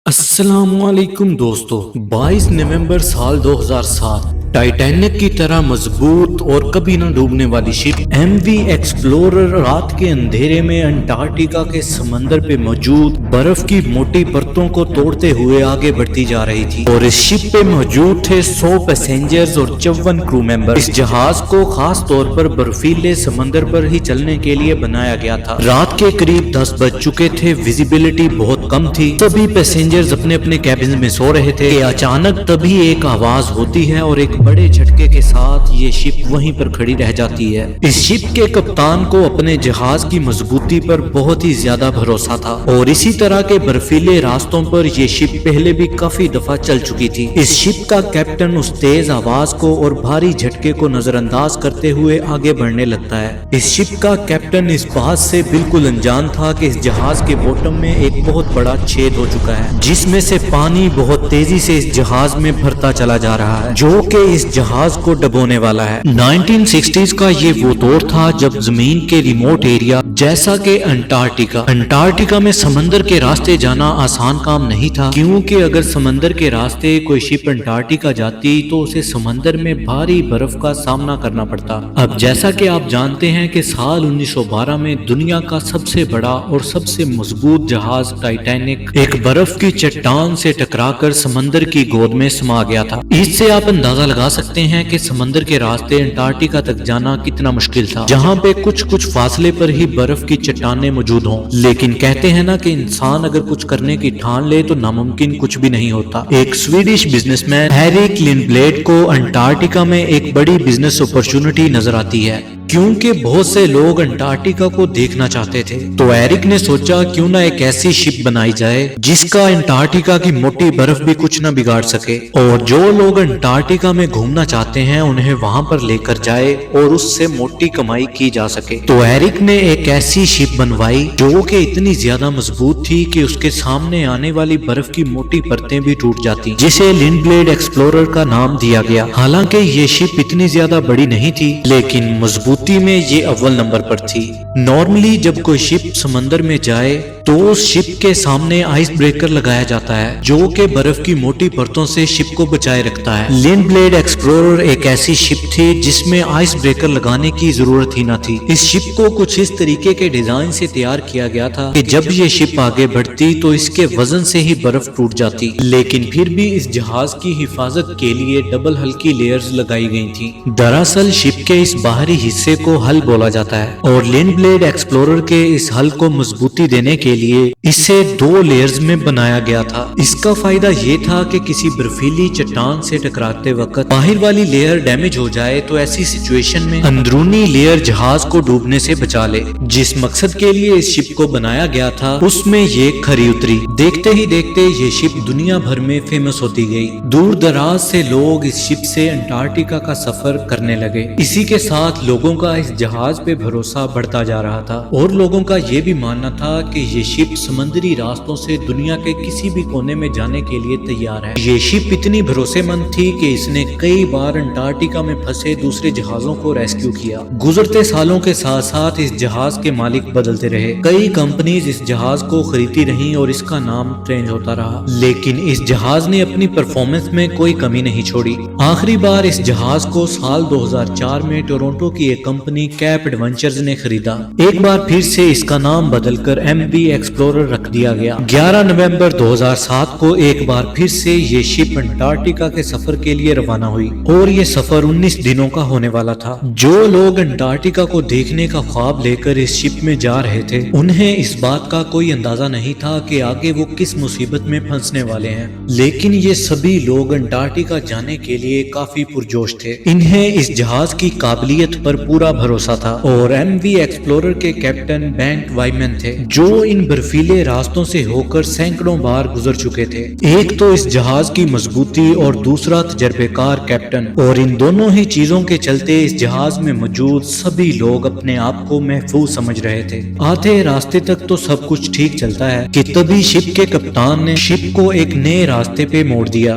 السلام علیکم دوستو 22 نومبر سال 2007 ٹائٹینک کی طرح مضبوط اور کبھی نہ ڈوبنے والی شپ ایم وی ایکسپلورر رات کے اندھیرے میں انٹارکٹیکا کے سمندر پہ موجود برف کی موٹی پرتوں کو توڑتے ہوئے آگے بڑھتی جا رہی تھی، اور اس شپ پہ موجود تھے 100 پیسنجرز اور 54 کرو ممبر۔ اس جہاز کو خاص طور پر برفیلے سمندر پر ہی چلنے کے لیے بنایا گیا تھا۔ رات کے قریب 10 بج چکے تھے، ویزیبلٹی بہت کم تھی، سبھی پیسنجرز اپنے اپنے کیبن میں سو رہے تھے کہ اچانک تبھی ایک آواز ہوتی ہے اور ایک بڑے جھٹکے کے ساتھ یہ شپ وہیں پر کھڑی رہ جاتی ہے۔ اس شپ کے کپتان کو اپنے جہاز کی مضبوطی پر بہت ہی زیادہ بھروسہ تھا، اور اسی طرح کے برفیلے راستوں پر یہ شپ پہلے بھی کافی دفعہ چل چکی تھی۔ اس شپ کا کیپٹن اس تیز آواز کو اور بھاری جھٹکے کو نظر انداز کرتے ہوئے آگے بڑھنے لگتا ہے۔ اس شپ کا کیپٹن اس بات سے بالکل انجان تھا کہ اس جہاز کے باٹم میں ایک بہت بڑا چھید ہو چکا ہے، جس میں سے پانی بہت تیزی سے اس جہاز میں بھرتا چلا جا رہا ہے، جو کہ اس جہاز کو ڈبونے والا ہے۔ 1960s کا یہ وہ دور تھا جب زمین کے ریموٹ ایریا جیسا کہ انٹارکٹیکا میں سمندر کے راستے جانا آسان کام نہیں تھا، کیونکہ اگر سمندر کے راستے کوئی شپ انٹارکٹیکا جاتی تو اسے سمندر میں بھاری برف کا سامنا کرنا پڑتا۔ اب جیسا کہ آپ جانتے ہیں کہ سال 1912 میں دنیا کا سب سے بڑا اور سب سے مضبوط جہاز ٹائٹینک ایک برف کی چٹان سے ٹکرا کر سمندر کی گود میں سما گیا تھا۔ اس سے آپ اندازہ لگا سکتے ہیں کہ سمندر کے راستے انٹارکٹیکا تک جانا کتنا مشکل تھا، جہاں پہ کچھ فاصلے پر ہی برف کی چٹانیں موجود ہوں۔ لیکن کہتے ہیں نا کہ انسان اگر کچھ کرنے کی ٹھان لے تو ناممکن کچھ بھی نہیں ہوتا۔ ایک سویڈش بزنس مین ایرک لنڈبلیڈ کو انٹارکٹیکا میں ایک بڑی بزنس اپرچونٹی نظر آتی ہے، کیونکہ بہت سے لوگ انٹارکٹیکا کو دیکھنا چاہتے تھے۔ تو ایرک نے سوچا کیوں نہ ایک ایسی شپ بنائی جائے جس کا انٹارکٹیکا کی موٹی برف بھی کچھ نہ بگاڑ سکے، اور جو لوگ انٹارکٹیکا میں گھومنا چاہتے ہیں انہیں وہاں پر لے کر جائے اور اس سے موٹی کمائی کی جا سکے۔ تو ایرک نے ایک ایسی شپ بنوائی جو کہ اتنی زیادہ مضبوط تھی کہ اس کے سامنے آنے والی برف کی موٹی پرتیں بھی ٹوٹ جاتی، جسے لنڈبلیڈ ایکسپلورر کا نام دیا گیا۔ حالانکہ یہ شپ اتنی زیادہ بڑی نہیں تھی، لیکن مضبوطی میں یہ اول نمبر پر تھی۔ نارملی جب کوئی شپ سمندر میں جائے تو اس شپ کے سامنے آئس بریکر لگایا جاتا ہے، جو کہ برف کی موٹی پرتوں سے شپ کو بچائے رکھتا ہے۔ لنڈبلیڈ ایکسپلورر ایک ایسی شپ تھی جس میں آئس بریکر لگانے کی ضرورت ہی نہ تھی۔ اس شپ کو کچھ اس طریقے کے ڈیزائن سے تیار کیا گیا تھا کہ جب یہ شپ آگے بڑھتی تو اس کے وزن سے ہی برف ٹوٹ جاتی، لیکن پھر بھی اس جہاز کی حفاظت کے لیے ڈبل ہل کی لیئرز لگائی گئی تھی۔ دراصل شپ کے اس باہری حصے کو ہل بولا جاتا ہے، اور لنڈبلیڈ ایکسپلورر کے اس ہل کو مضبوطی دینے کے لیے اسے 2 لیئرز میں بنایا گیا تھا۔ اس کا فائدہ یہ تھا کہ کسی برفیلی چٹان سے ٹکراتے وقت باہر والی لیئر ڈیمیج ہو جائے تو ایسی سچویشن میں اندرونی لیئر جہاز کو ڈوبنے سے بچا لے۔ جس مقصد کے لیے اس شپ کو بنایا گیا تھا اس میں یہ کھری اتری۔ دیکھتے ہی دیکھتے یہ شپ دنیا بھر میں فیمس ہوتی گئی، دور دراز سے لوگ اس شپ سے انٹارکٹیکا کا سفر کرنے لگے۔ اسی کے ساتھ لوگوں کا اس جہاز پہ بھروسہ بڑھتا جا رہا تھا، اور لوگوں کا یہ بھی ماننا تھا کہ یہ شپ سمندری راستوں سے دنیا کے کسی بھی کونے میں جانے کے لیے تیار ہے۔ یہ شپ اتنی بھروسے مند تھی کہ اس نے کئی بار انٹارکٹیکا میں پھنسے دوسرے جہازوں کو ریسکیو کیا۔ گزرتے سالوں کے ساتھ ساتھ اس جہاز کے مالک بدلتے رہے، کئی کمپنیز اس جہاز کو خریدتی رہیں اور اس کا نام چینج ہوتا رہا، لیکن اس جہاز نے اپنی پرفارمنس میں کوئی کمی نہیں چھوڑی۔ آخری بار اس جہاز کو سال 2004 میں ٹورنٹو کی ایک کمپنی کیپ ایڈونچرز نے خریدا۔ ایک بار پھر سے اس کا نام بدل کر ایم وی ایکسپلورر رکھ دیا گیا۔ 11 نومبر 2007 کو ایک بار پھر سے یہ شپ انٹارکٹیکا کے سفر کے لیے روانہ ہوئی، اور یہ سفر 19 دنوں کا ہونے والا تھا۔ جو لوگ انٹارکٹیکا کو دیکھنے کا خواب لے کر اس شپ میں جا رہے تھے انہیں اس بات کا کوئی اندازہ نہیں تھا کہ آگے وہ کس مصیبت میں پھنسنے والے ہیں، لیکن یہ سبھی لوگ انٹارکٹیکا جانے کے لیے کافی پرجوش تھے۔ انہیں اس جہاز کی قابلیت پر پورا بھروسہ تھا، اور ایم وی ایکسپلورر کے کیپٹن بینک وائمن تھے جو ان برفیلے راستوں سے ہو کر سینکڑوں بار گزر چکے تھے۔ ایک تو اس جہاز کی مضبوطی اور دوسرا تجربے کار کیپٹن، اور ان دونوں ہی چیزوں کے چلتے اس جہاز میں موجود سبھی لوگ اپنے آپ کو محفوظ سمجھ رہے تھے۔ آدھے راستے تک تو سب کچھ ٹھیک چلتا ہے کہ تبھی شپ کے کپتان نے شپ کو ایک نئے راستے پہ موڑ دیا،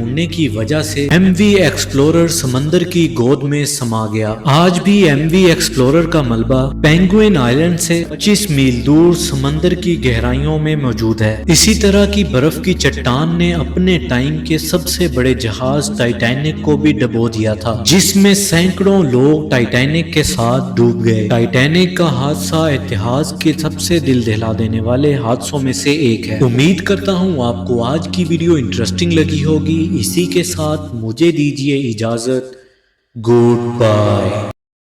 مڑنے کی وجہ سے ایم وی ایکسپلورر سمندر کی گود میں سما گیا۔ آج بھی ایم وی ایکسپلورر کا ملبہ پینگوئن آئلینڈ سے 25 میل دور سمندر کی گہرائیوں میں موجود ہے۔ اسی طرح کی برف کی چٹان نے اپنے ٹائم کے سب سے بڑے جہاز ٹائٹینک کو بھی ڈبو دیا تھا، جس میں سینکڑوں لوگ ٹائٹینک کے ساتھ ڈوب گئے۔ ٹائٹینک کا حادثہ اتہاس کے سب سے دل دہلا دینے والے حادثوں میں سے ایک ہے۔ امید کرتا ہوں آپ کو آج کی ویڈیو انٹرسٹنگ لگی ہوگی۔ اسی کے ساتھ مجھے دیجیے اجازت۔ Good bye.